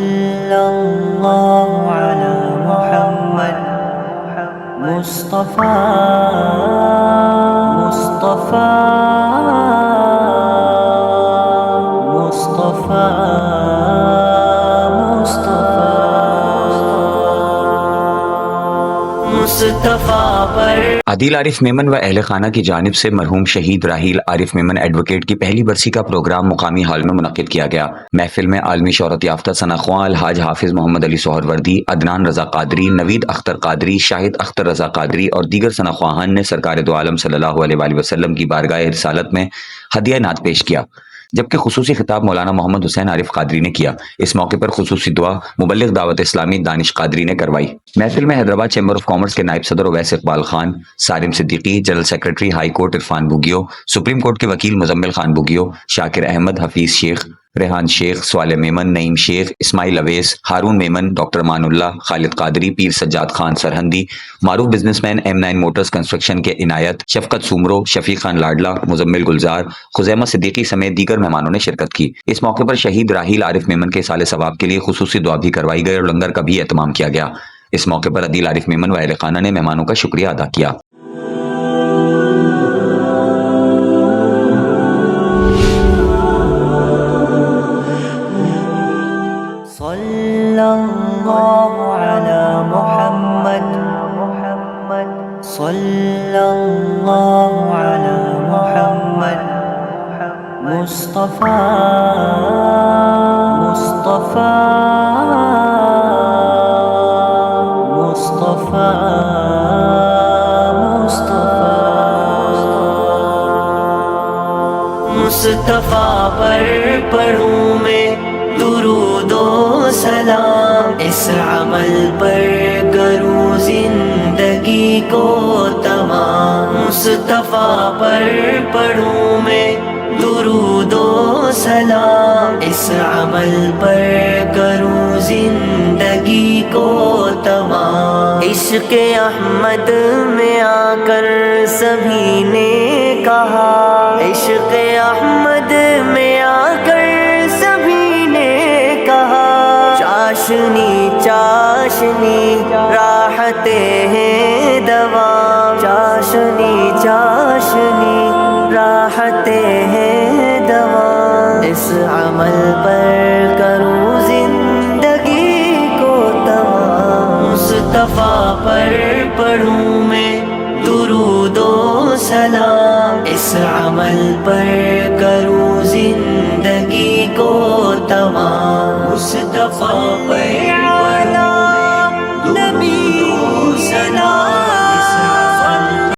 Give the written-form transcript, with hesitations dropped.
صلی اللہ علی محمد مصطفیٰ مصطفیٰ مصطفیٰ مصطفیٰ پر عادل عارف میمن و اہل خانہ کی جانب سے مرحوم شہید راحیل عارف میمن ایڈوکیٹ کی پہلی برسی کا پروگرام مقامی ہال میں منعقد کیا گیا۔ محفل میں عالمی شہرت یافتہ ثناءخواں الحاج حافظ محمد علی سہروردی، عدنان رضا قادری، نوید اختر قادری، شاہد اختر رضا قادری اور دیگر ثناءخواہان نے سرکار دو عالم صلی اللہ علیہ وآلہ وسلم کی بارگاہ رسالت میں ہدیہ نعت پیش کیا، جبکہ خصوصی خطاب مولانا محمد حسین عارف قادری نے کیا۔ اس موقع پر خصوصی دعا مبلغ دعوت اسلامی دانش قادری نے کروائی۔ محفل میں حیدرآباد چیمبر آف کامرس کے نائب صدر Awais Iqbal Khan, Salim Siddiqui, general secretary high court Irfan Bughio, supreme court کے وکیل مزمل خان بوگیو، شاکر احمد، حفیظ شیخ، ریحان شیخ، صالح میمن، نعیم شیخ، اسماعیل اویس، ہارون میمن، ڈاکٹر امان اللہ، خالد قادری، پیر سجاد خان سرہندی، معروف business man M9 Motors construction کے عنایت، شفقت سومرو، شفیق خان لاڈلا، مزمل گلزار، خزیمہ صدیقی سمیت دیگر مہمانوں نے شرکت کی۔ اس موقع پر شہید راحیل عارف میمن کے اصال ثواب کے لیے خصوصی دعا بھی کروائی گئی اور لنگر کا بھی اہتمام کیا گیا۔ اس موقع پر عادل عارف میمن و اہل خانہ نے مہمانوں کا شکریہ ادا کیا۔ صلی اللہ علی محمد صلی اللہ علی محمد مصطفیٰ مصطفیٰ مصطفیٰ مصطفیٰ پر پڑھوں میں درود و سلام، اس عمل پر کروں زندگی کو تمام۔ مصطفیٰ پر پڑھوں میں درود و سلام، اس عمل پر کروں زندگی کو تمام۔ عشق احمد میں آ کر سبھی نے کہا، عشق احمد میں آ کر سبھی نے کہا، چاشنی چاشنی راحتیں ہیں دوام، چاشنی چاشنی راحتیں ہیں دوام۔ اس عمل پر کروں زندگی کو تمام۔ مصطفیٰ پر پڑھوں میں درود و سلام، اس عمل پر